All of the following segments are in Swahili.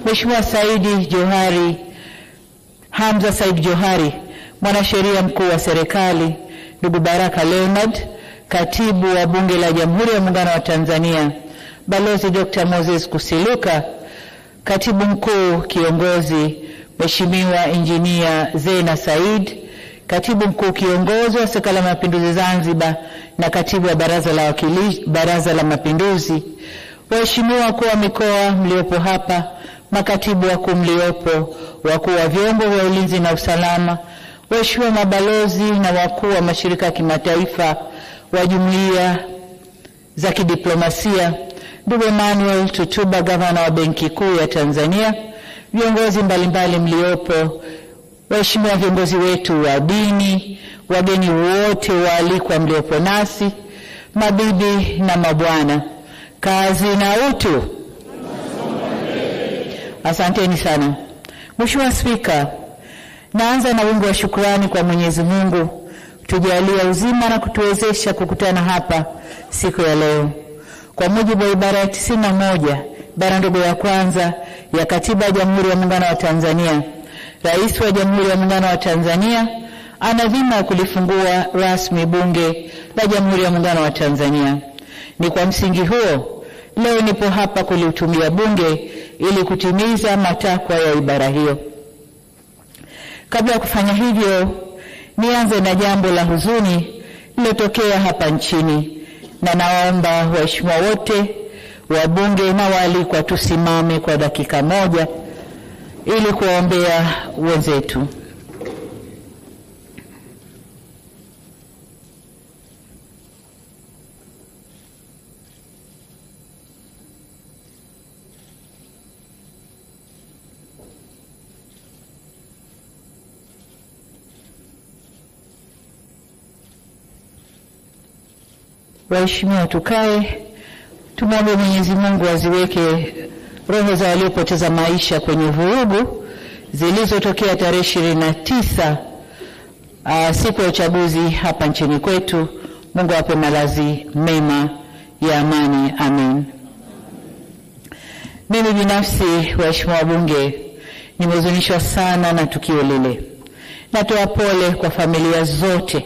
Mheshimiwa Hamza Said Johari, mwanasheria mkuu wa serikali, ndugu Baraka Leonard, katibu wa Bunge la Jamhuri ya Muungano wa Tanzania, Balozi Dr. Moses Kusiluka, katibu mkuu kiongozi Mheshimiwa Injinia Zena Said, katibu mkuu kiongozi wa Serikali ya Mapinduzi Zanzibar na katibu wa Baraza la Mapinduzi, waheshimiwa wakuu wa mikoa mliopo hapa, makatibu wakuu mliopo, wakuu wa vyombo vya ulinzi na usalama, waheshimiwa mabalozi na wakuu wa mashirika ya kimataifa, wa jumuiya za kidiplomasia, ndugu Emmanuel Tutuba, gavana wa Benki Kuu ya Tanzania, viongozi mbalimbali mliopo, waheshimiwa viongozi wetu wa dini, wageni wote waalikwa mliopo nasi, mabibi na mabwana, kazi na utu. Asanteni sana. Mheshimiwa Spika, naanza na wingi wa shukrani kwa Mwenyezi Mungu tujalia uzima na kutuwezesha kukutana hapa siku ya leo. Kwa mujibu wa ibara ya 91 ibara ndogo ya kwanza ya Katiba ya Jamhuri ya Muungano wa Tanzania, Rais wa Jamhuri ya Muungano wa Tanzania ana dhima ya kulifungua rasmi Bunge la Jamhuri ya Muungano wa Tanzania. Ni kwa msingi huo leo nipo hapa kulitumia Bunge ili kutimiza matakwa ya ibara hiyo. Kabla ya kufanya hivyo, nianze na jambo la huzuni lililotokea hapa nchini, na naomba waheshimiwa wote wa Bunge na waalikwa tusimame kwa dakika moja ili kuwaombea wenzetu. Waheshimiwa, tukae, tumwombe Mwenyezi Mungu aziweke roho za waliopoteza maisha kwenye vurugu zilizotokea tarehe 29 siku ya uchaguzi hapa nchini kwetu. Mungu awape malazi mema ya amani. Amen. Mimi binafsi, waheshimiwa wabunge, nimehuzunishwa sana na tukio lile. Natoa pole kwa familia zote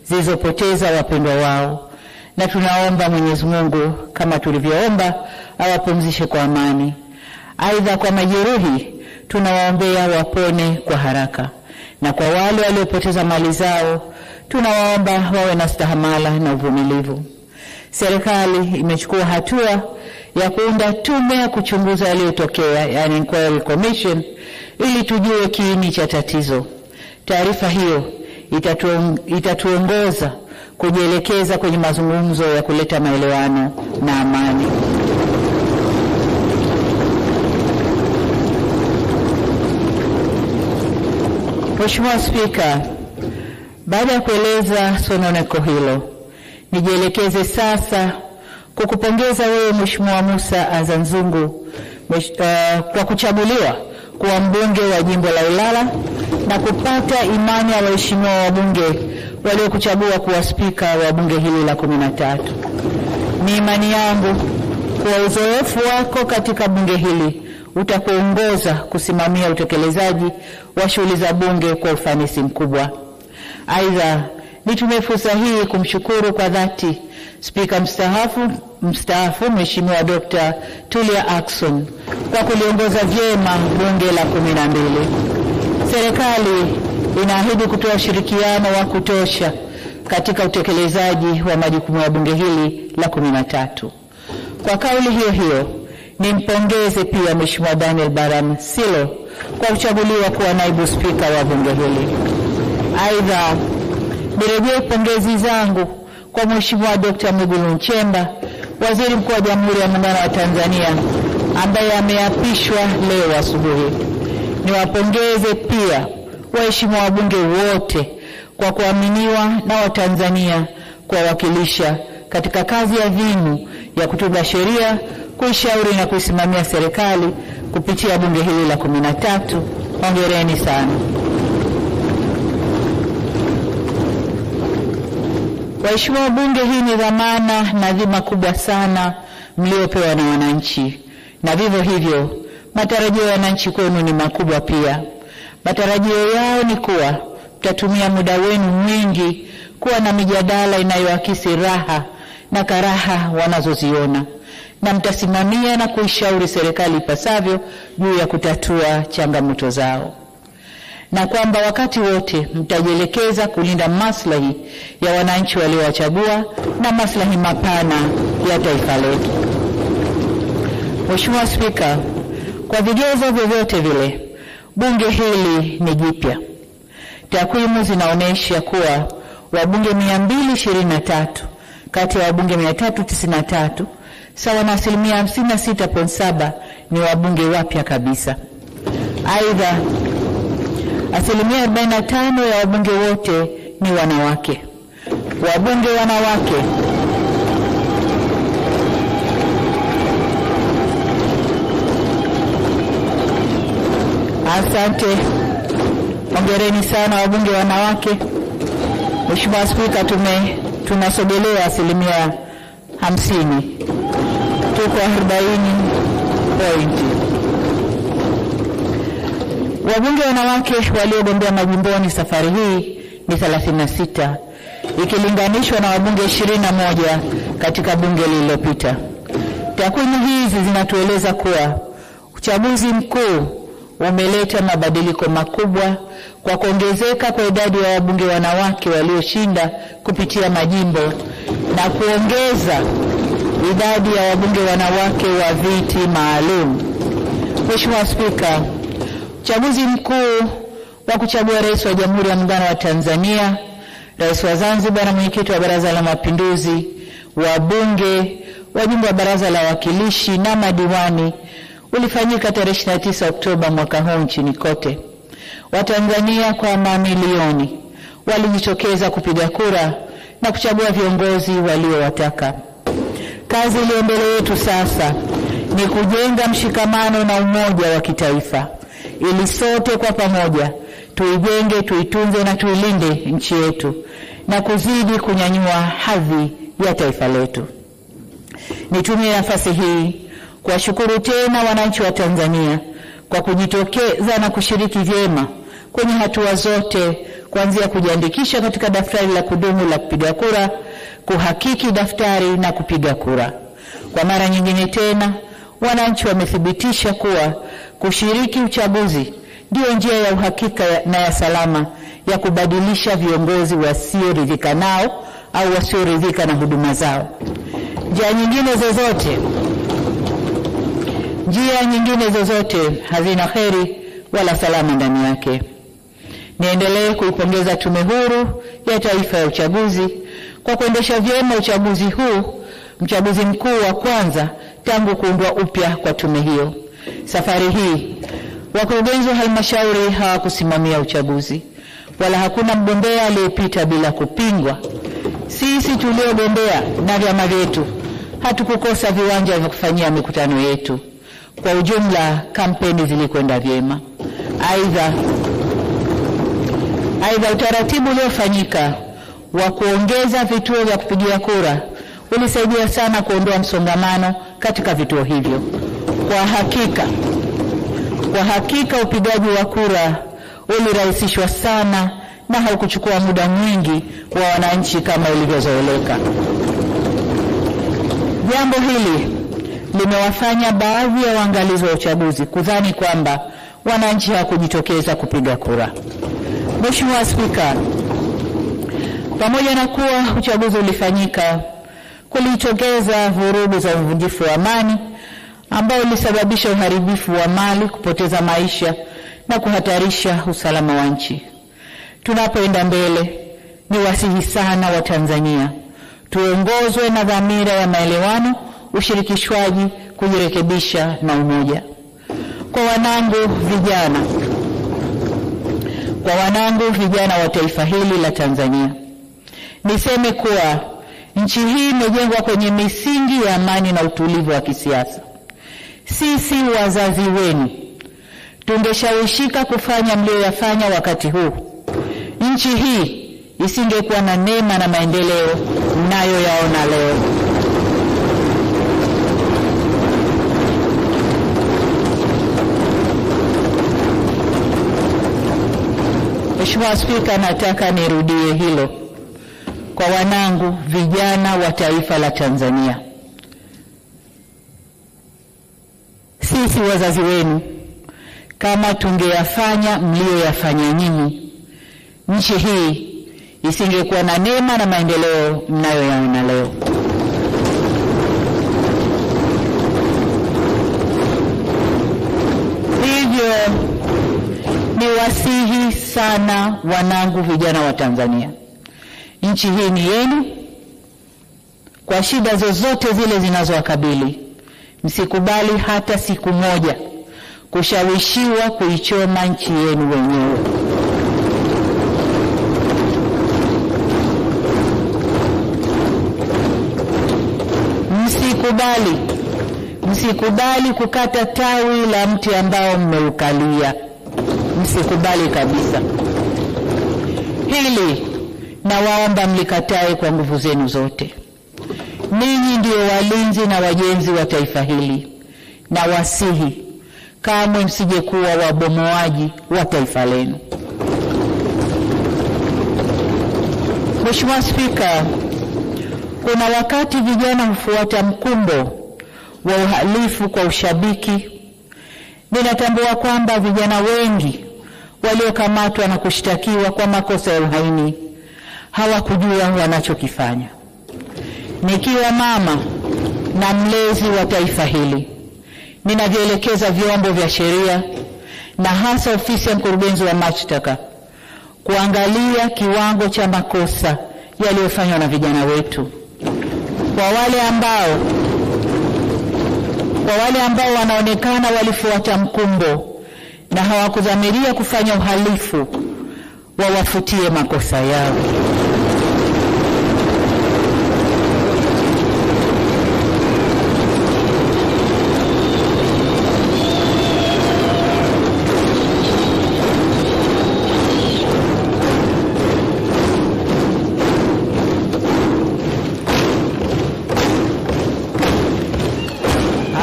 zilizopoteza wapendwa wao, na tunaomba Mwenyezi Mungu kama tulivyoomba awapumzishe kwa amani. Aidha, kwa majeruhi tunawaombea wapone kwa haraka, na kwa wale waliopoteza mali zao tunawaomba wawe na stahamala na uvumilivu. Serikali imechukua hatua ya kuunda tume ya kuchunguza yaliyotokea, yani inquiry commission, ili tujue kiini cha tatizo. Taarifa hiyo itatuongoza kujielekeza kwenye mazungumzo ya kuleta maelewano na amani. Mheshimiwa Spika, baada ya kueleza sononeko hilo, nijielekeze sasa kukupongeza wewe Mheshimiwa Musa Azzan Zungu kwa kuchaguliwa kuwa mbunge wa jimbo la Ilala na kupata imani ya waheshimiwa wabunge waliokuchagua kuwa spika wa bunge hili la 13. Ni imani yangu kuwa uzoefu wako katika bunge hili utakuongoza kusimamia utekelezaji wa shughuli za bunge kwa ufanisi mkubwa. Aidha, nitumie fursa hii kumshukuru kwa dhati Spika mstaafu Mheshimiwa Dr. Tulia Ackson kwa kuliongoza vyema bunge la 12. Serikali inaahidi kutoa ushirikiano wa kutosha katika utekelezaji wa majukumu ya bunge hili la 13. Kwa kauli hiyo hiyo, nimpongeze pia Mheshimiwa Daniel Baram Silo kwa kuchaguliwa kuwa naibu spika wa bunge hili. Aidha, nirejee pongezi zangu kwa Mheshimiwa Dr. Mwigulu Nchemba, Waziri Mkuu wa Jamhuri ya Muungano wa Tanzania, ambaye ameapishwa leo asubuhi. Niwapongeze pia waheshimiwa wabunge wote kwa kuaminiwa na Watanzania kuwawakilisha katika kazi ya adhimu ya kutunga sheria, kuishauri na kuisimamia serikali kupitia bunge hili la 13. Hongereni sana. Waheshimiwa wabunge, hii ni dhamana na dhima kubwa sana mliopewa na wananchi, na vivyo hivyo matarajio ya wananchi kwenu ni makubwa pia. Matarajio yao ni kuwa mtatumia muda wenu mwingi kuwa na mijadala inayoakisi raha na karaha wanazoziona, na mtasimamia na kuishauri serikali ipasavyo juu ya kutatua changamoto zao, na kwamba wakati wote mtajielekeza kulinda maslahi ya wananchi waliowachagua na maslahi mapana ya taifa letu. Mheshimiwa Spika, kwa vigezo vyovyote vile, bunge hili ni jipya. Takwimu zinaonyesha kuwa wabunge 223 kati ya wabunge 393 sawa na 56.7% ni wabunge wapya kabisa. Aidha, 45% ya wabunge wote ni wanawake. Wabunge wanawake asante, hongereni sana wabunge wanawake. Mheshimiwa Spika, tunasogelea 50%. Tuko 40 point. Wabunge wanawake waliogombea majimboni safari hii ni 36 ikilinganishwa na wabunge 21 katika bunge lililopita. Takwimu hizi zinatueleza kuwa uchaguzi mkuu umeleta mabadiliko makubwa kwa kuongezeka kwa idadi ya wabunge wanawake walioshinda kupitia majimbo na kuongeza idadi ya wabunge wanawake wa viti maalum. Mheshimiwa Spika, uchaguzi mkuu wa kuchagua rais wa Jamhuri ya Muungano wa Tanzania, rais wa Zanzibar na mwenyekiti wa Baraza la Mapinduzi, wabunge, wajumbe wa Baraza la Wawakilishi na madiwani ulifanyika tarehe 29 Oktoba mwaka huu nchini kote. Watanzania kwa mamilioni walijitokeza kupiga kura na kuchagua viongozi waliowataka. Kazi iliyo mbele yetu sasa ni kujenga mshikamano na umoja wa kitaifa ili sote kwa pamoja tuijenge, tuitunze na tuilinde nchi yetu na kuzidi kunyanyua hadhi ya taifa letu. Nitumie nafasi hii kuwashukuru tena wananchi wa Tanzania kwa kujitokeza na kushiriki vyema kwenye hatua zote, kuanzia kujiandikisha katika daftari la kudumu la kupiga kura, kuhakiki daftari na kupiga kura. Kwa mara nyingine tena, wananchi wamethibitisha kuwa kushiriki uchaguzi ndio njia ya uhakika na ya salama ya kubadilisha viongozi wasioridhika nao au wasioridhika na huduma zao. Njia nyingine zozote hazina kheri wala salama ndani yake. Niendelee kuipongeza Tume Huru ya Taifa ya Uchaguzi kwa kuendesha vyema uchaguzi huu, mchaguzi mkuu wa kwanza tangu kuundwa upya kwa tume hiyo. Safari hii wakurugenzi wa halmashauri hawakusimamia uchaguzi, wala hakuna mgombea aliyepita bila kupingwa. Sisi tuliogombea na vyama vyetu hatukukosa viwanja vya kufanyia mikutano yetu. Kwa ujumla, kampeni zilikwenda vyema. Aidha, utaratibu uliofanyika wa kuongeza vituo vya kupigia kura ulisaidia sana kuondoa msongamano katika vituo hivyo. Kwa hakika upigaji wa kura ulirahisishwa sana na haukuchukua muda mwingi wa wananchi kama ilivyozoeleka. Jambo hili limewafanya baadhi ya waangalizi wa uchaguzi kudhani kwamba wananchi hawakujitokeza kupiga kura. Mheshimiwa Spika, pamoja na kuwa uchaguzi ulifanyika, kulitokeza vurugu za uvunjifu wa amani ambao ulisababisha uharibifu wa mali, kupoteza maisha na kuhatarisha usalama wa nchi. Tunapoenda mbele, ni wasihi sana wa Tanzania tuongozwe na dhamira ya maelewano, ushirikishwaji, kujirekebisha na umoja. Kwa wanangu vijana wa taifa hili la Tanzania, niseme kuwa nchi hii imejengwa kwenye misingi ya amani na utulivu wa kisiasa. Sisi wazazi wenu tungeshawishika kufanya mlioyafanya wakati huu, nchi hii isingekuwa na neema na maendeleo mnayoyaona leo. Mheshimiwa Spika, nataka nirudie hilo kwa wanangu vijana wa taifa la Tanzania. Sisi wazazi wenu, kama tungeyafanya mlioyafanya nyinyi, nchi hii isingekuwa na neema na maendeleo mnayoyaona leo. Hivyo ni wasihi sana wanangu vijana wa Tanzania, nchi hii ni yenu. Kwa shida zozote zile zinazowakabili, msikubali hata siku moja kushawishiwa kuichoma nchi yenu wenyewe. Msikubali kukata tawi la mti ambao mmeukalia. Msikubali kabisa. Hili nawaomba mlikatae kwa nguvu zenu zote. Ninyi ndio walinzi na wajenzi wa taifa hili, na wasihi kamwe msije kuwa wabomoaji wa taifa lenu. Mheshimiwa Spika, kuna wakati vijana hufuata mkumbo wa uhalifu kwa ushabiki. Ninatambua kwamba vijana wengi waliokamatwa na kushtakiwa kwa makosa ya uhaini hawakujua wanachokifanya. Nikiwa mama na mlezi wa taifa hili, ninavyoelekeza vyombo vya sheria na hasa ofisi ya mkurugenzi wa mashtaka kuangalia kiwango cha makosa yaliyofanywa na vijana wetu. Kwa wale ambao wanaonekana walifuata mkumbo na hawakudhamiria kufanya uhalifu, wawafutie makosa yao.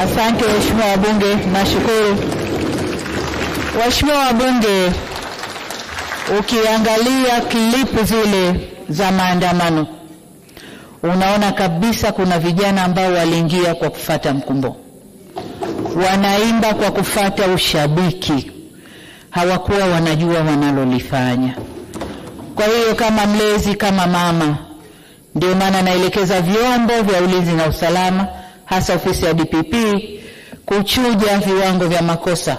Asante Mheshimiwa wabunge, nashukuru. Waheshimiwa wabunge, ukiangalia klipu zile za maandamano, unaona kabisa kuna vijana ambao waliingia kwa kufuata mkumbo. Wanaimba kwa kufuata ushabiki. Hawakuwa wanajua wanalolifanya. Kwa hiyo kama mlezi, kama mama, ndio maana naelekeza vyombo vya ulinzi na usalama, hasa ofisi ya DPP, kuchuja viwango vya makosa,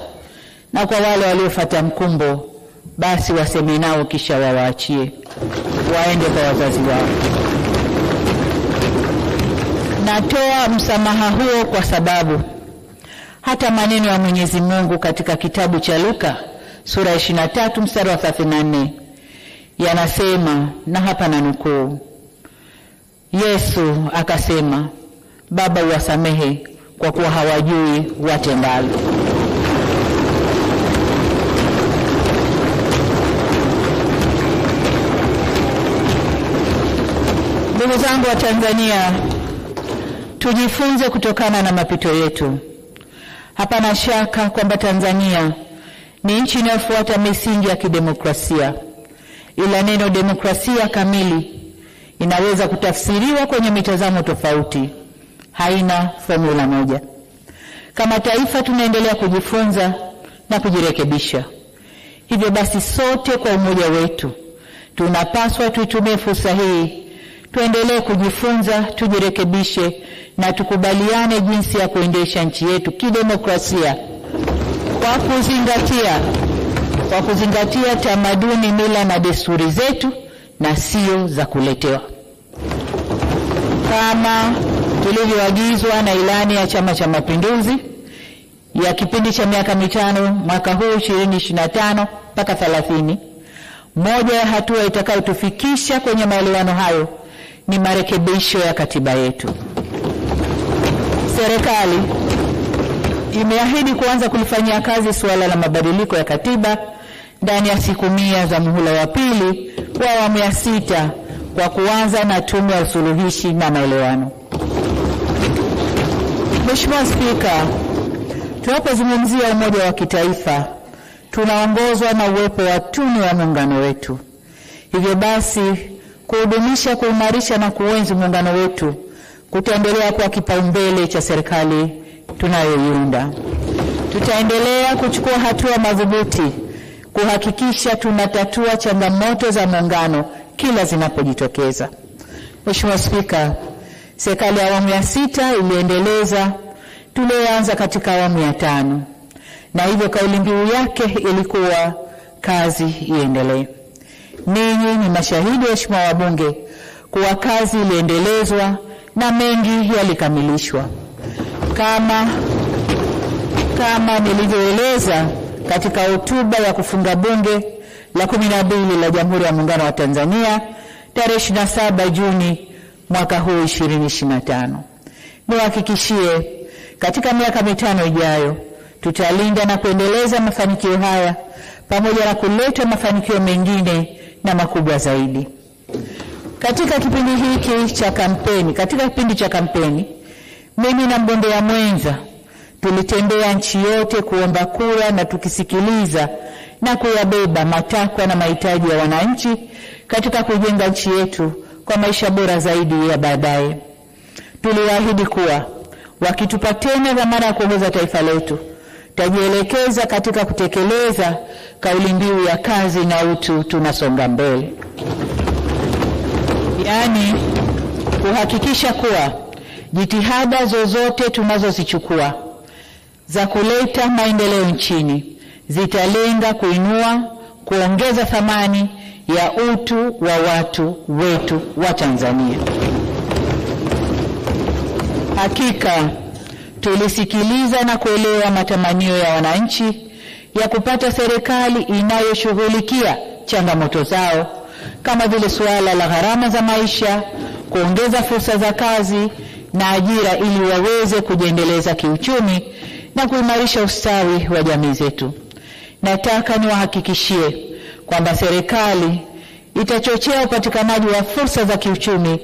na kwa wale waliofuata mkumbo basi waseme nao kisha wawaachie waende kwa wazazi wao. Natoa msamaha huo kwa sababu hata maneno ya Mwenyezi Mungu katika kitabu cha Luka sura 23 mstari wa 34 yanasema, na hapa nanukuu, Yesu akasema, Baba uwasamehe kwa kuwa hawajui watendalo. Ndugu zangu wa Tanzania, tujifunze kutokana na mapito yetu. Hapana shaka kwamba Tanzania ni nchi inayofuata misingi ya kidemokrasia, ila neno demokrasia kamili inaweza kutafsiriwa kwenye mitazamo tofauti. Haina formula moja. Kama taifa tunaendelea kujifunza na kujirekebisha. Hivyo basi sote kwa umoja wetu tunapaswa tuitumie fursa hii, tuendelee kujifunza, tujirekebishe na tukubaliane jinsi ya kuendesha nchi yetu kidemokrasia kwa kuzingatia tamaduni, mila na desturi zetu na sio za kuletewa. Kama tulivyoagizwa na ilani ya Chama cha Mapinduzi ya kipindi cha miaka 5 mwaka huu 2025 mpaka 30, moja ya hatua itakayotufikisha kwenye maelewano hayo ni marekebisho ya katiba yetu. Serikali imeahidi kuanza kulifanyia kazi suala la mabadiliko ya katiba ndani ya siku 100 za muhula wa pili wa awamu ya 6 kwa kuanza na tume ya usuluhishi na maelewano. Mheshimiwa Spika, tunapozungumzia umoja wa kitaifa tunaongozwa na uwepo wa tunu ya muungano wetu. Hivyo basi, kuhudumisha, kuimarisha na kuenzi muungano wetu kutaendelea kuwa kipaumbele cha serikali tunayoiunda. Tutaendelea kuchukua hatua madhubuti kuhakikisha tunatatua changamoto za muungano kila zinapojitokeza. Mheshimiwa Spika, serikali ya awamu ya 6 iliendeleza tulioanza katika awamu ya 5, na hivyo kauli mbiu yake ilikuwa kazi iendelee. Ninyi ni mashahidi, waheshimiwa wabunge, kuwa kazi iliendelezwa na mengi yalikamilishwa. Kama nilivyoeleza katika hotuba ya kufunga bunge la 12 la Jamhuri ya Muungano wa Tanzania tarehe 27 Juni mwaka huu 2025. Niwahakikishie katika miaka 5 ijayo tutalinda na kuendeleza mafanikio haya pamoja na kuleta mafanikio mengine na makubwa zaidi. Katika kipindi cha kampeni, mimi na mgombea mwenza tulitembea nchi yote kuomba kura na tukisikiliza na kuyabeba matakwa na mahitaji ya wananchi katika kujenga nchi yetu kwa maisha bora zaidi ya baadaye. Tuliwaahidi kuwa wakitupa tena dhamana ya kuongoza taifa letu, tajielekeza katika kutekeleza kauli mbiu ya kazi na utu, tunasonga mbele. Yaani kuhakikisha kuwa jitihada zozote tunazozichukua za kuleta maendeleo nchini zitalenga kuinua, kuongeza thamani ya utu wa watu wetu wa Tanzania. Hakika tulisikiliza na kuelewa matamanio ya wananchi ya kupata serikali inayoshughulikia changamoto zao kama vile suala la gharama za maisha, kuongeza fursa za kazi na ajira ili waweze kujiendeleza kiuchumi na kuimarisha ustawi wa jamii zetu. Nataka niwahakikishie kwamba serikali itachochea upatikanaji wa fursa za kiuchumi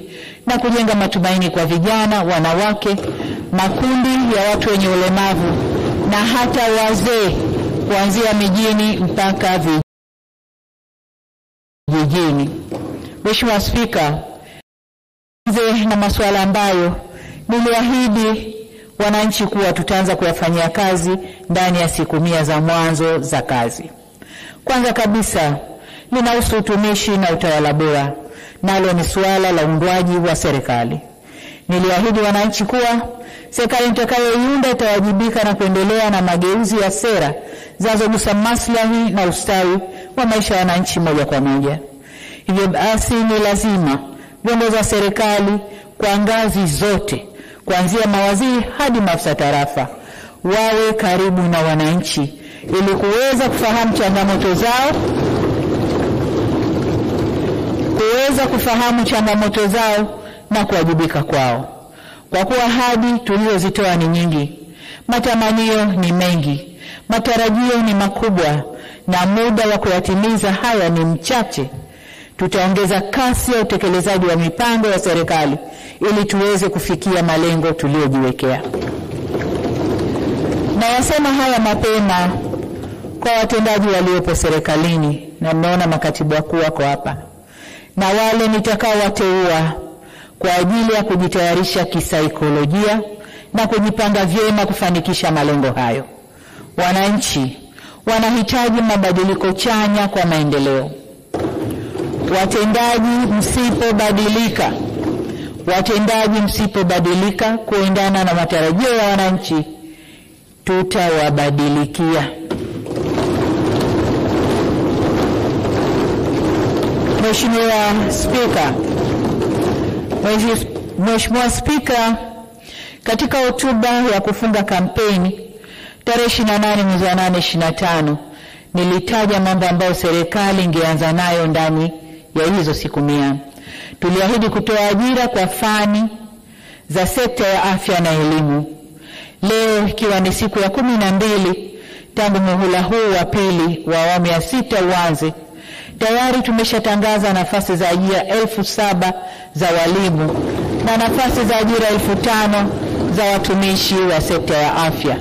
na kujenga matumaini kwa vijana, wanawake, makundi ya watu wenye ulemavu na hata wazee kuanzia mijini mpaka vijijini. Mheshimiwa Spika, na masuala ambayo niliahidi wananchi kuwa tutaanza kuyafanyia kazi ndani ya siku 100 za mwanzo za kazi. Kwanza kabisa linahusu utumishi na utawala bora, nalo ni suala la uundwaji wa serikali. Niliahidi wananchi kuwa serikali nitakayoiunda itawajibika na kuendelea na mageuzi ya sera zinazogusa maslahi na ustawi wa maisha ya wananchi moja kwa moja. Hivyo basi ni lazima viongozi wa serikali kwa ngazi zote, kuanzia mawaziri hadi maafisa tarafa, wawe karibu na wananchi ili kuweza kufahamu changamoto zao na kuwajibika kwao. Kwa kuwa ahadi tulizozitoa ni nyingi, matamanio ni mengi, matarajio ni makubwa na muda wa kuyatimiza haya ni mchache, tutaongeza kasi ya utekelezaji wa mipango ya serikali ili tuweze kufikia malengo tuliyojiwekea. Na yasema haya mapema kwa watendaji waliopo serikalini, na mnaona makatibu wakuu wako hapa, na wale nitakaowateua kwa ajili ya kujitayarisha kisaikolojia na kujipanga vyema kufanikisha malengo hayo. Wananchi wanahitaji mabadiliko chanya kwa maendeleo. Watendaji msipobadilika kuendana na matarajio ya wananchi, tutawabadilikia. Mheshimiwa Spika, katika hotuba ya kufunga kampeni tarehe 28 mwezi wa 8 2025 nilitaja mambo ambayo serikali ingeanza nayo ndani ya hizo siku 100. Tuliahidi kutoa ajira kwa fani za sekta ya afya na elimu. Leo ikiwa ni siku ya 12 tangu muhula huu wa pili wa awamu ya 6 uanze, tayari tumeshatangaza nafasi za ajira 7,000 za walimu na nafasi za ajira 5,000 za watumishi wa sekta ya afya.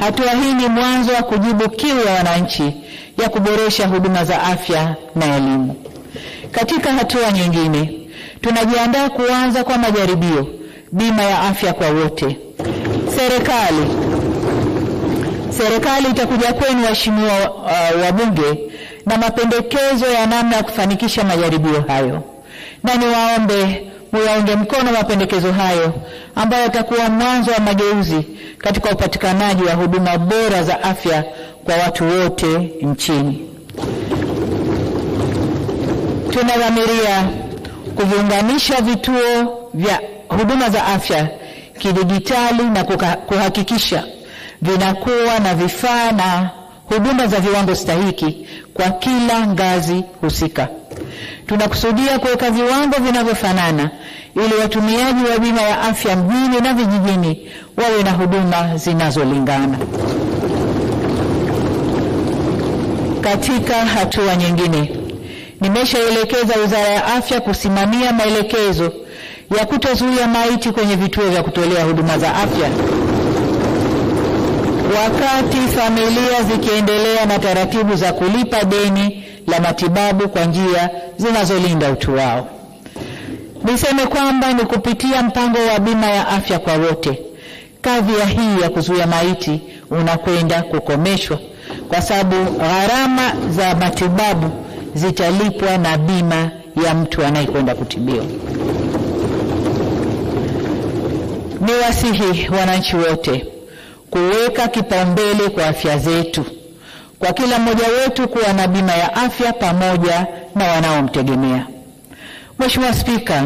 Hatua hii ni mwanzo wa kujibu kiu ya wananchi ya kuboresha huduma za afya na elimu. Katika hatua nyingine, tunajiandaa kuanza kwa majaribio bima ya afya kwa wote. Serikali itakuja kwenu waheshimiwa wabunge na mapendekezo ya namna ya kufanikisha majaribio hayo. Na niwaombe muyaunge mkono mapendekezo hayo ambayo yatakuwa mwanzo wa mageuzi katika upatikanaji wa huduma bora za afya kwa watu wote nchini. Tunadhamiria kuviunganisha vituo vya huduma za afya kidijitali na kuhakikisha vinakuwa na vifaa na huduma za viwango stahiki kwa kila ngazi husika. Tunakusudia kuweka viwango vinavyofanana ili watumiaji wa bima ya afya mjini na vijijini wawe na huduma zinazolingana. Katika hatua nyingine, nimeshaelekeza Wizara ya Afya kusimamia maelekezo ya kutozuia maiti kwenye vituo vya kutolea huduma za afya wakati familia zikiendelea na taratibu za kulipa deni la matibabu kwa njia zinazolinda utu wao. Niseme kwamba ni kupitia mpango wa bima ya afya kwa wote, kadhia hii ya kuzuia maiti unakwenda kukomeshwa kwa sababu gharama za matibabu zitalipwa na bima ya mtu anayekwenda kutibiwa. Niwasihi wananchi wote kuweka kipaumbele kwa afya zetu, kwa kila mmoja wetu kuwa na bima ya afya pamoja na wanaomtegemea. Mheshimiwa Spika,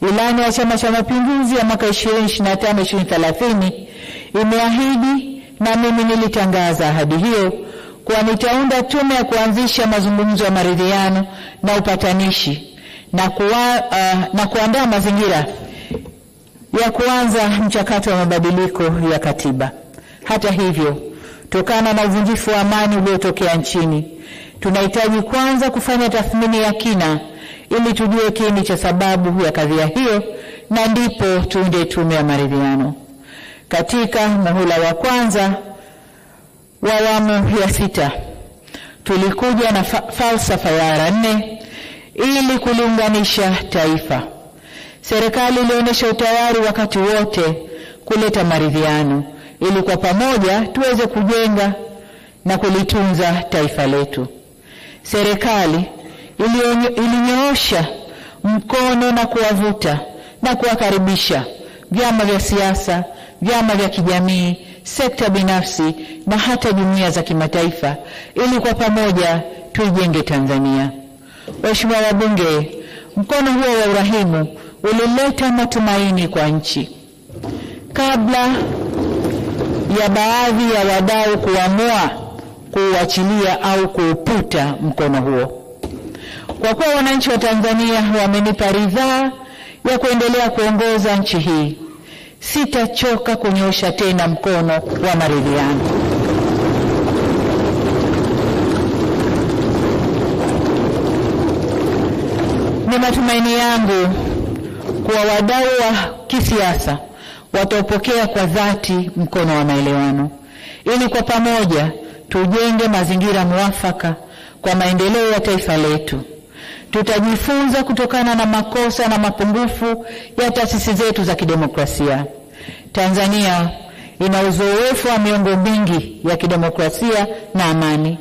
ilani ya Chama cha Mapinduzi ya mwaka 2025-2030 imeahidi, na mimi nilitangaza ahadi hiyo, kuwa nitaunda tume ya kuanzisha mazungumzo ya maridhiano na upatanishi na kuandaa mazingira ya kuanza mchakato wa mabadiliko ya katiba. Hata hivyo, kutokana na uvunjifu wa amani uliotokea nchini, tunahitaji kwanza kufanya tathmini ya kina ili tujue kiini cha sababu ya kadhia hiyo, na ndipo tuunde tume ya maridhiano. Katika muhula wa kwanza wa awamu ya 6 tulikuja na falsafa ya R4 ili kuliunganisha taifa. Serikali ilionyesha utayari wakati wote kuleta maridhiano ili kwa pamoja tuweze kujenga na kulitunza taifa letu. Serikali ilinyoosha mkono na kuwavuta na kuwakaribisha vyama vya siasa, vyama vya kijamii, sekta binafsi na hata jumuiya za kimataifa ili kwa pamoja tuijenge Tanzania. Waheshimiwa wabunge, mkono huo wa urahimu ulileta matumaini kwa nchi kabla ya baadhi ya wadau kuamua kuuachilia au kuuputa mkono huo. Kwa kuwa wananchi wa Tanzania wamenipa ridhaa ya kuendelea kuongoza nchi hii, sitachoka kunyosha tena mkono wa maridhiano. Ni matumaini yangu kuwa wadau wa kisiasa wataupokea kwa dhati mkono wa maelewano ili kwa pamoja tujenge mazingira mwafaka kwa maendeleo ya taifa letu. Tutajifunza kutokana na makosa na mapungufu ya taasisi zetu za kidemokrasia. Tanzania ina uzoefu wa miongo mingi ya kidemokrasia na amani.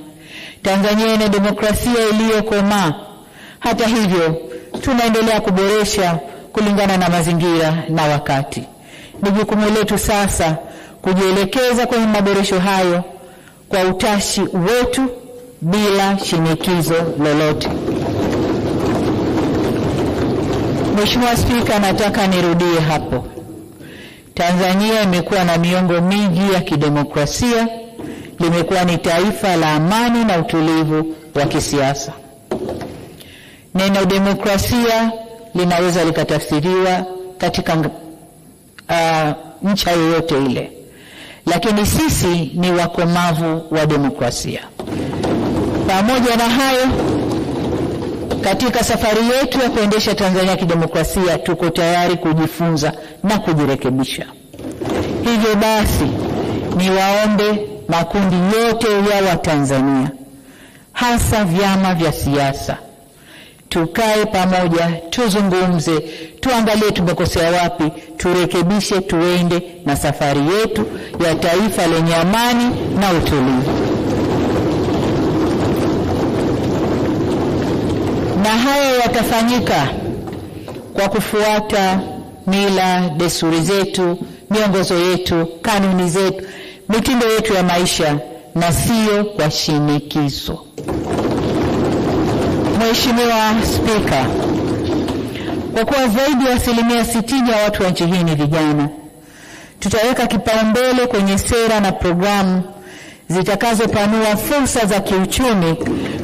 Tanzania ina demokrasia iliyokomaa. Hata hivyo, tunaendelea kuboresha kulingana na mazingira na wakati. Ni jukumu letu sasa kujielekeza kwenye maboresho hayo kwa utashi wetu bila shinikizo lolote. Mheshimiwa Spika, nataka nirudie hapo. Tanzania imekuwa na miongo mingi ya kidemokrasia, limekuwa ni taifa la amani na utulivu wa kisiasa. Neno demokrasia linaweza likatafsiriwa katika nchi yoyote ile, lakini sisi ni wakomavu wa demokrasia. Pamoja na hayo, katika safari yetu ya kuendesha Tanzania kidemokrasia, tuko tayari kujifunza na kujirekebisha. Hivyo basi, niwaombe makundi yote ya Watanzania, hasa vyama vya siasa, tukae pamoja, tuzungumze, tuangalie tumekosea wapi, turekebishe, tuende na safari yetu ya taifa lenye amani na utulivu. Na hayo yatafanyika kwa kufuata mila, desturi zetu, miongozo yetu, kanuni zetu, mitindo yetu ya maisha, na sio kwa shinikizo. Mheshimiwa Spika, kwa kuwa zaidi ya 60% ya watu wa nchi hii ni vijana, tutaweka kipaumbele kwenye sera na programu zitakazopanua fursa za kiuchumi,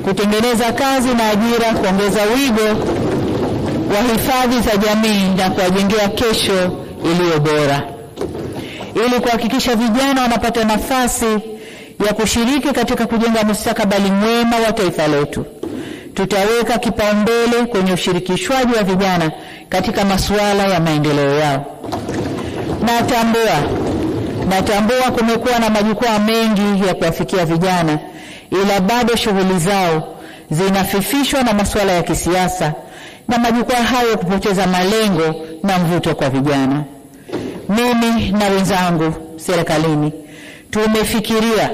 kutengeneza kazi na ajira, kuongeza wigo wa hifadhi za jamii na kuwajengea kesho iliyo bora. Ili kuhakikisha vijana wanapata nafasi ya kushiriki katika kujenga mustakabali mwema wa taifa letu, tutaweka kipaumbele kwenye ushirikishwaji wa vijana katika masuala ya maendeleo yao. Natambua kumekuwa na majukwaa mengi ya kuwafikia vijana, ila bado shughuli zao zinafifishwa na masuala ya kisiasa, na majukwaa hayo kupoteza malengo na mvuto kwa vijana. Mimi na wenzangu serikalini tumefikiria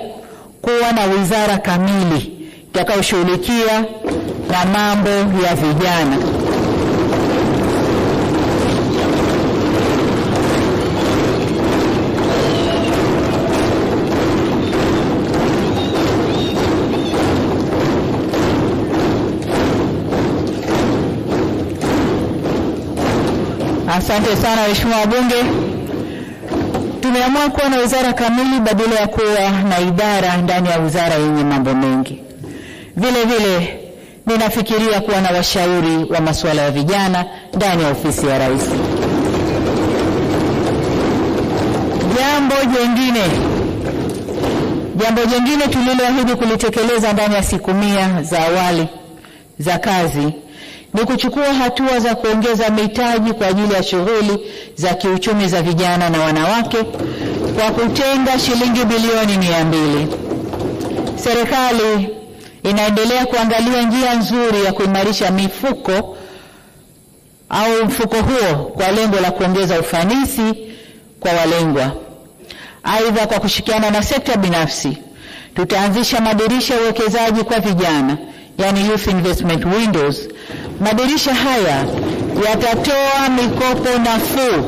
kuwa na wizara kamili itakayoshughulikia na mambo ya vijana. Asante sana waheshimiwa wabunge. Tumeamua kuwa na wizara kamili badala ya kuwa na idara ndani ya wizara yenye mambo mengi. Vile vile ninafikiria kuwa na washauri wa masuala ya vijana ndani ya ofisi ya Rais. Jambo jingine tuliloahidi kulitekeleza ndani ya siku 100 za awali za kazi ni kuchukua hatua za kuongeza mitaji kwa ajili ya shughuli za kiuchumi za vijana na wanawake kwa kutenga shilingi bilioni 200. Serikali inaendelea kuangalia njia nzuri ya kuimarisha mfuko huo kwa lengo la kuongeza ufanisi kwa walengwa. Aidha, kwa kushirikiana na sekta binafsi, tutaanzisha madirisha ya uwekezaji kwa vijana, yani Youth Investment Windows. Madirisha haya yatatoa mikopo nafuu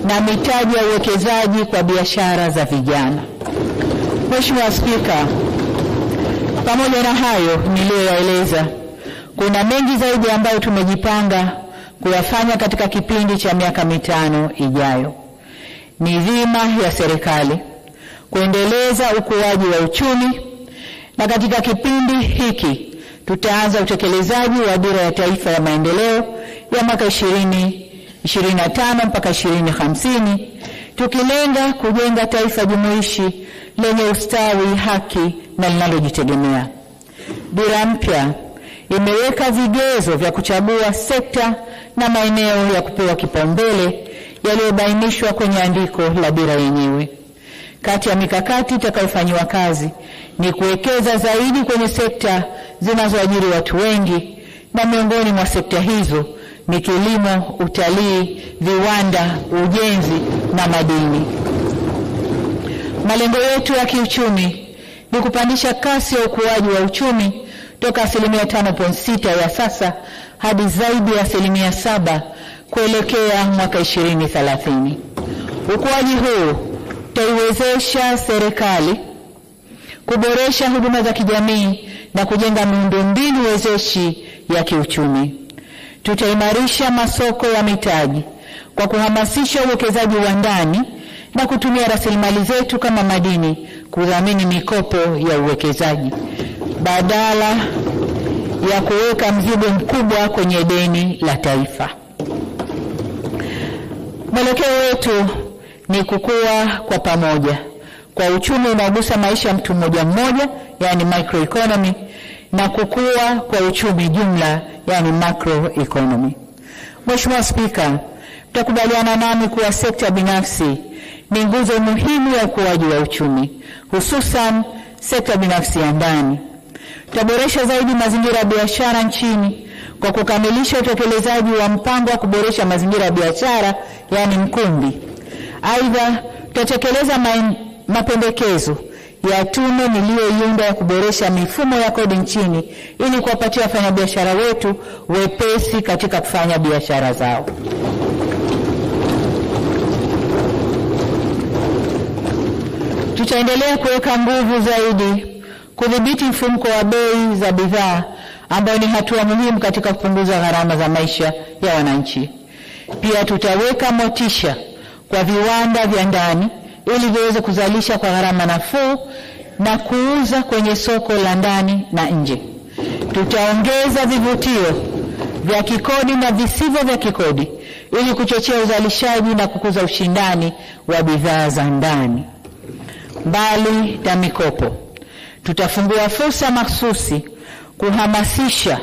na mitaji ya uwekezaji kwa biashara za vijana. Mheshimiwa Spika, pamoja na hayo niliyoyaeleza, kuna mengi zaidi ambayo tumejipanga kuyafanya katika kipindi cha miaka 5 ijayo. Ni dhima ya serikali kuendeleza ukuaji wa uchumi, na katika kipindi hiki tutaanza utekelezaji wa dira ya taifa ya maendeleo ya mwaka 2025 mpaka 2050, tukilenga kujenga taifa jumuishi lenye ustawi, haki na linalojitegemea. Dira mpya imeweka vigezo vya kuchagua sekta na maeneo ya kupewa kipaumbele yaliyobainishwa kwenye andiko la dira yenyewe. Kati ya mikakati itakayofanywa kazi ni kuwekeza zaidi kwenye sekta zinazoajiri watu wengi, na miongoni mwa sekta hizo ni kilimo, utalii, viwanda, ujenzi na madini. Malengo yetu ya kiuchumi ni kupandisha kasi ya ukuaji wa uchumi toka 5.6% ya sasa hadi zaidi ya 7% kuelekea mwaka 2030. Ukuaji huu utaiwezesha serikali kuboresha huduma za kijamii na kujenga miundombinu wezeshi ya kiuchumi. Tutaimarisha masoko ya mitaji kwa kuhamasisha uwekezaji wa ndani na kutumia rasilimali zetu kama madini kudhamini mikopo ya uwekezaji badala ya kuweka mzigo mkubwa kwenye deni la taifa. Mwelekeo wetu ni kukua kwa pamoja kwa uchumi unaogusa maisha ya mtu mmoja mmoja, yani microeconomy, na kukua kwa uchumi jumla, yani macroeconomy. Mheshimiwa Spika, mtakubaliana nami kuwa sekta binafsi ni nguzo muhimu ya ukuaji wa uchumi, hususan sekta binafsi ya ndani. Tutaboresha zaidi mazingira ya biashara nchini kwa kukamilisha utekelezaji wa mpango wa kuboresha mazingira ya biashara, yani Mkumbi. Aidha, tutatekeleza mapendekezo ya tume niliyoiunda ya kuboresha mifumo ya kodi nchini ili kuwapatia wafanyabiashara wetu wepesi katika kufanya biashara zao. Tutaendelea kuweka nguvu zaidi kudhibiti mfumuko wa bei za bidhaa, ambayo ni hatua muhimu katika kupunguza gharama za maisha ya wananchi. Pia tutaweka motisha kwa viwanda vya ndani ili viweze kuzalisha kwa gharama nafuu na kuuza kwenye soko la ndani na nje. Tutaongeza vivutio vya kikodi na visivyo vya kikodi ili kuchochea uzalishaji na kukuza ushindani wa bidhaa za ndani. Mbali na mikopo, tutafungua fursa mahsusi kuhamasisha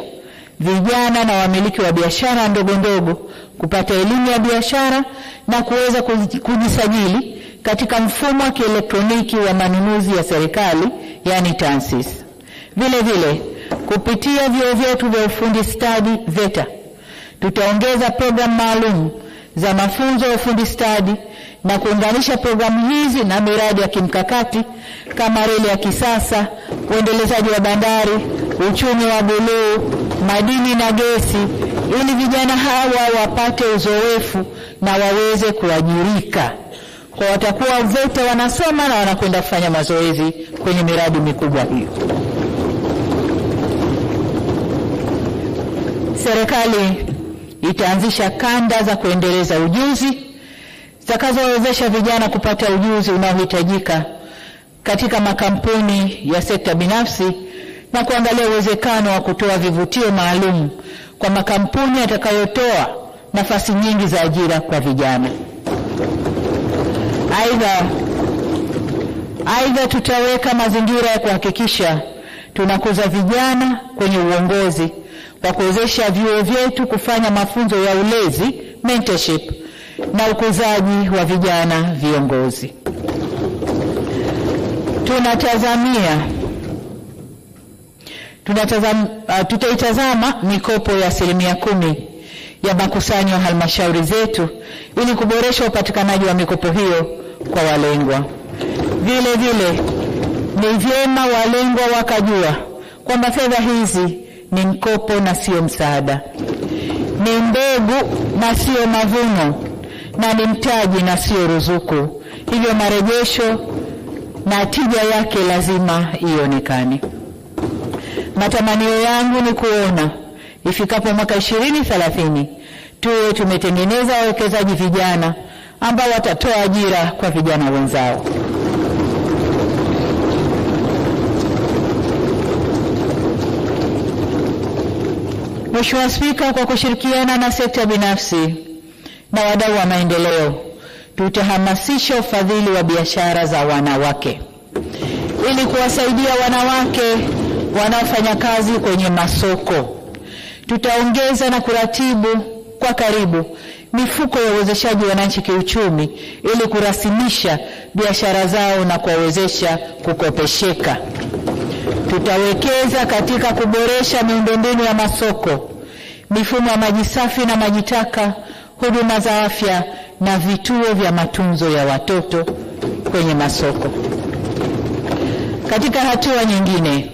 vijana na wamiliki wa biashara ndogo ndogo kupata elimu ya biashara na kuweza kujisajili katika mfumo wa kielektroniki wa manunuzi ya serikali, yani TANSIS. Vile vile, kupitia vyuo vyetu vya ufundi stadi VETA, tutaongeza programu maalum za mafunzo ya ufundi stadi na kuunganisha programu hizi na miradi ya kimkakati kama reli ya kisasa, uendelezaji wa bandari, uchumi wa buluu, madini na gesi, ili vijana hawa wapate uzoefu na waweze kuajirika. Kwa watakuwa VETA wanasoma na wanakwenda kufanya mazoezi kwenye miradi mikubwa hiyo. Serikali itaanzisha kanda za kuendeleza ujuzi zitakazowezesha vijana kupata ujuzi unaohitajika katika makampuni ya sekta binafsi na kuangalia uwezekano wa kutoa vivutio maalum kwa makampuni yatakayotoa nafasi nyingi za ajira kwa vijana. Aidha, tutaweka mazingira ya kuhakikisha tunakuza vijana kwenye uongozi kwa kuwezesha vyuo vyetu kufanya mafunzo ya ulezi, mentorship, na ukuzaji wa vijana viongozi. Tutaitazama mikopo ya 10% ya makusanyo ya halmashauri zetu ili kuboresha upatikanaji wa mikopo hiyo kwa walengwa. Vile vile, ni vyema walengwa wakajua kwamba fedha hizi ni mkopo na sio msaada, ni mbegu na sio mavuno, na ni mtaji na sio ruzuku. Hivyo marejesho na tija yake lazima ionekane. Matamanio yangu ni kuona ifikapo mwaka 2030 tuwe tumetengeneza wawekezaji vijana ambao watatoa ajira kwa vijana wenzao. Mheshimiwa Spika, kwa kushirikiana na sekta binafsi na wadau wa maendeleo, tutahamasisha ufadhili wa biashara za wanawake ili kuwasaidia wanawake wanaofanya kazi kwenye masoko. Tutaongeza na kuratibu kwa karibu mifuko ya uwezeshaji wananchi kiuchumi ili kurasimisha biashara zao na kuwawezesha kukopesheka. Tutawekeza katika kuboresha miundombinu ya masoko, mifumo ya maji safi na maji taka, huduma za afya na vituo vya matunzo ya watoto kwenye masoko. Katika hatua nyingine,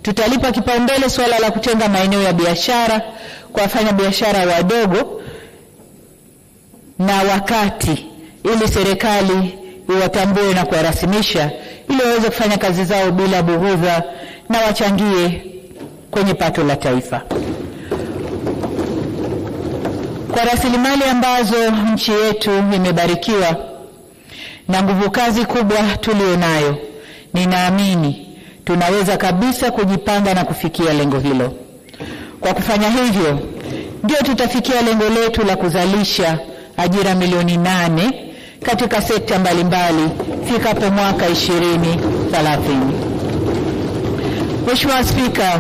tutalipa kipaumbele suala la kutenga maeneo ya biashara kwa wafanya biashara wadogo na wakati, ili serikali iwatambue na kuwarasimisha ili waweze kufanya kazi zao bila bughudha na wachangie kwenye pato la taifa. Kwa rasilimali ambazo nchi yetu imebarikiwa na nguvu kazi kubwa tulionayo, ninaamini tunaweza kabisa kujipanga na kufikia lengo hilo. Kwa kufanya hivyo, ndio tutafikia lengo letu la kuzalisha ajira milioni 8 katika sekta mbalimbali fikapo mwaka 2030. Mheshimiwa Spika,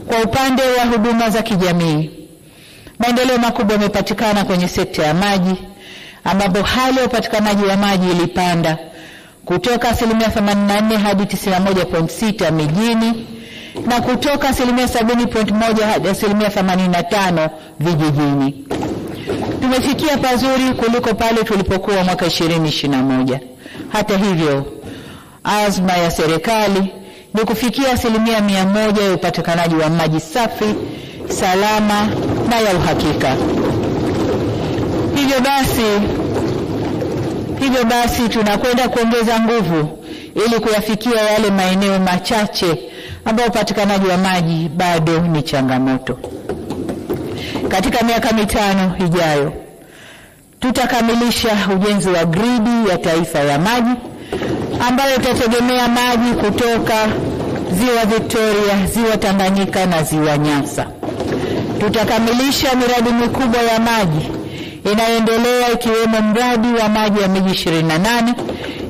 kwa upande wa huduma za kijamii, maendeleo makubwa yamepatikana kwenye sekta ya maji ambapo hali ya upatikanaji wa maji ilipanda kutoka 84% hadi 91.6% mijini na kutoka 70.1% hadi 85% vijijini. Tumefikia pazuri kuliko pale tulipokuwa mwaka 2021. Hata hivyo, azma ya serikali ni kufikia 100% ya upatikanaji wa maji safi, salama na ya uhakika. Hivyo basi tunakwenda kuongeza nguvu ili kuyafikia yale maeneo machache ambayo upatikanaji wa maji bado ni changamoto. Katika miaka 5 ijayo, tutakamilisha ujenzi wa gridi ya taifa ya maji ambayo itategemea maji kutoka Ziwa Victoria, Ziwa Tanganyika na Ziwa Nyasa. Tutakamilisha miradi mikubwa ya maji inayoendelea ikiwemo mradi wa maji ya miji 28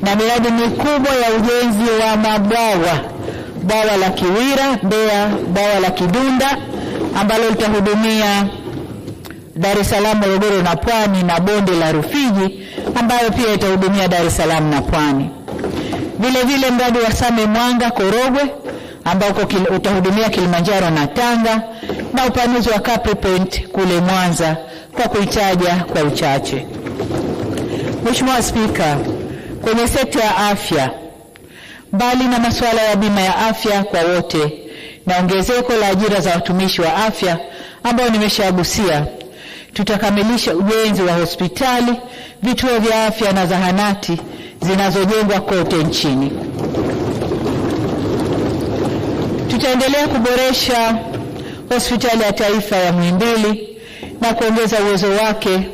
na miradi mikubwa ya ujenzi wa mabwawa, bwawa la Kiwira, Mbeya, bwawa la Kidunda ambalo litahudumia Dar es Salaam, Morogoro na Pwani, na bonde la Rufiji ambayo pia itahudumia Dar es Salaam na Pwani. Vile vile mradi wa Same Mwanga Korogwe ambao utahudumia Kilimanjaro na Tanga, na upanuzi wa Capri Point kule Mwanza, kwa kuitaja kwa uchache. Mheshimiwa Spika, kwenye sekta ya afya, mbali na masuala ya bima ya afya kwa wote na ongezeko la ajira za watumishi wa afya ambao nimeshagusia, tutakamilisha ujenzi wa hospitali, vituo vya afya na zahanati zinazojengwa kote nchini. Tutaendelea kuboresha hospitali ya taifa ya Muhimbili na kuongeza uwezo wake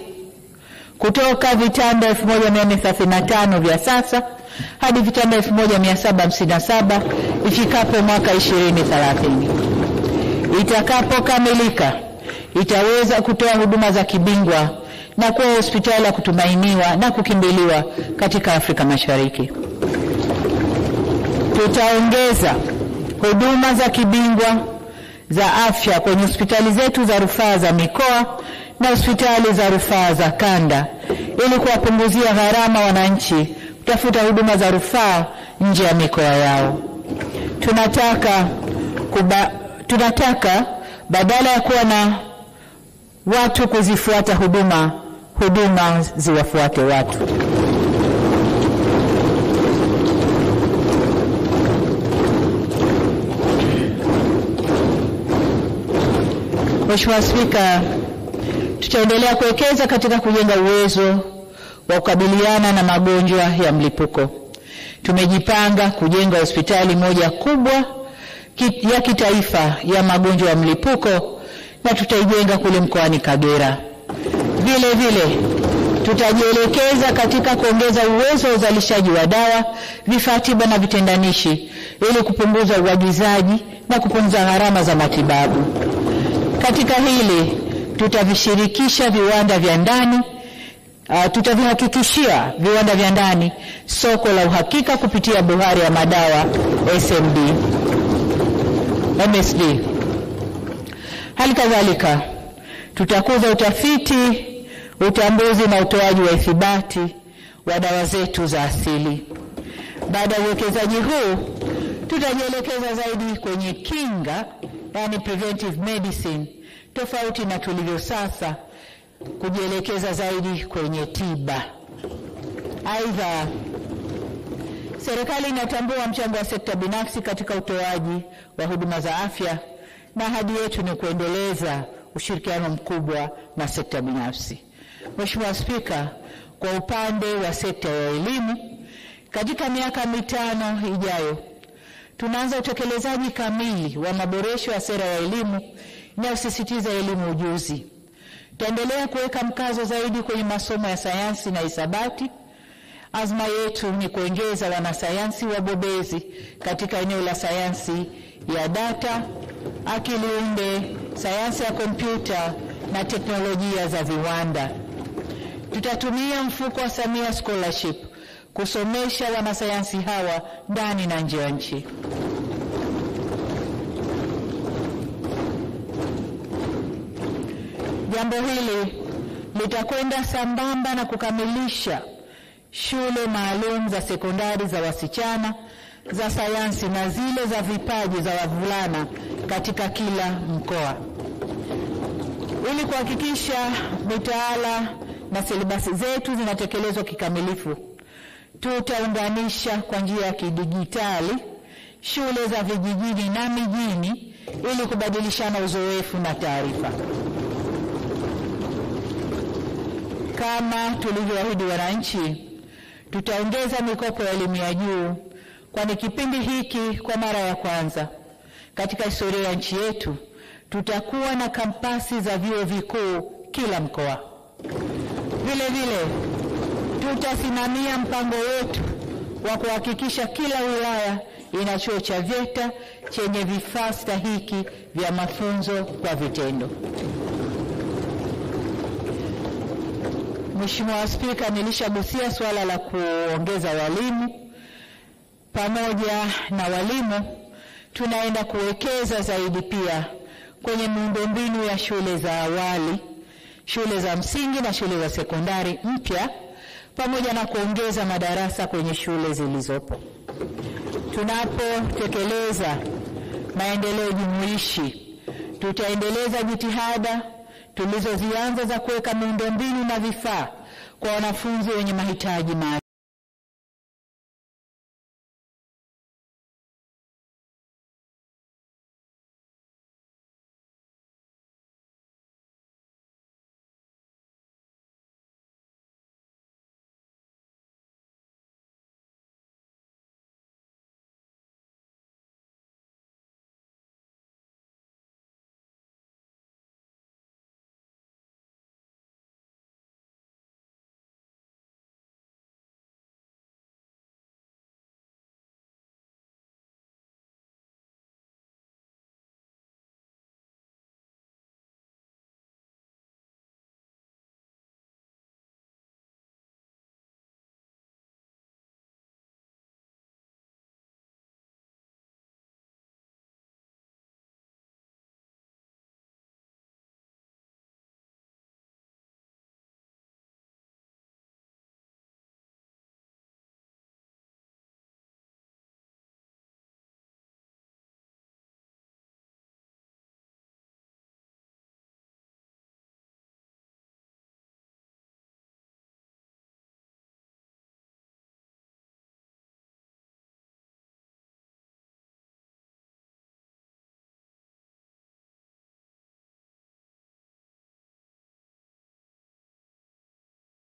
kutoka vitanda 1435 vya sasa hadi vitanda 1757 ifikapo mwaka 2030. Itakapokamilika, itaweza kutoa huduma za kibingwa na kuwa hospitali ya kutumainiwa na kukimbiliwa katika Afrika Mashariki. Tutaongeza huduma za kibingwa za afya kwenye hospitali zetu za rufaa za mikoa na hospitali za rufaa za kanda ili kuwapunguzia gharama wananchi kutafuta huduma za rufaa nje ya mikoa yao. Tunataka badala ya kuwa na watu kuzifuata huduma ziwafuate watu. Mheshimiwa Spika, tutaendelea kuwekeza katika kujenga uwezo wa kukabiliana na magonjwa ya mlipuko. Tumejipanga kujenga hospitali moja kubwa ya kitaifa ya magonjwa ya mlipuko na tutaijenga kule mkoani Kagera. Vile vile tutajielekeza katika kuongeza uwezo wa uzalishaji wa dawa, vifaa tiba na vitendanishi ili kupunguza uagizaji na kupunguza gharama za matibabu. Katika hili tutavishirikisha viwanda vya ndani, tutavihakikishia viwanda vya ndani soko la uhakika kupitia Buhari ya Madawa MSD. Hali kadhalika tutakuza utafiti, utambuzi na utoaji wa ithibati wa dawa zetu za asili. Baada ya uwekezaji huu, tutajielekeza zaidi kwenye kinga, yani preventive medicine, tofauti na tulivyo sasa kujielekeza zaidi kwenye tiba. Aidha, serikali inatambua mchango wa sekta binafsi katika utoaji wa huduma za afya na ahadi yetu ni kuendeleza ushirikiano mkubwa na sekta binafsi. Mheshimiwa Spika, kwa upande wa sekta ya elimu, katika miaka 5 ijayo tunaanza utekelezaji kamili wa maboresho ya sera ya elimu inayosisitiza elimu ujuzi. Tutaendelea kuweka mkazo zaidi kwenye masomo ya sayansi na hisabati. Azma yetu ni kuongeza wanasayansi wabobezi katika eneo la sayansi ya data, akili unde, sayansi ya kompyuta na teknolojia za viwanda. Tutatumia mfuko wa Samia Scholarship kusomesha wanasayansi hawa ndani na nje ya nchi. Jambo hili litakwenda sambamba na kukamilisha shule maalum za sekondari za wasichana za sayansi na zile za vipaji za wavulana katika kila mkoa. Ili kuhakikisha mitaala na silibasi zetu zinatekelezwa kikamilifu, tutaunganisha kwa njia ya kidijitali shule za vijijini na mijini ili kubadilishana uzoefu na taarifa. Kama tulivyoahidi wananchi, tutaongeza mikopo ya elimu ya juu, kwani kipindi hiki kwa mara ya kwanza katika historia ya nchi yetu tutakuwa na kampasi za vyuo vikuu kila mkoa. Vile vile tutasimamia mpango wetu wa kuhakikisha kila wilaya ina chuo cha VETA chenye vifaa stahiki vya mafunzo kwa vitendo. Mheshimiwa Spika, nilishagusia swala la kuongeza walimu. Pamoja na walimu, tunaenda kuwekeza zaidi pia kwenye miundombinu ya shule za awali, shule za msingi na shule za sekondari mpya, pamoja na kuongeza madarasa kwenye shule zilizopo. Tunapotekeleza maendeleo jumuishi, tutaendeleza jitihada tulizozianza za kuweka miundombinu na vifaa kwa wanafunzi wenye mahitaji maalum.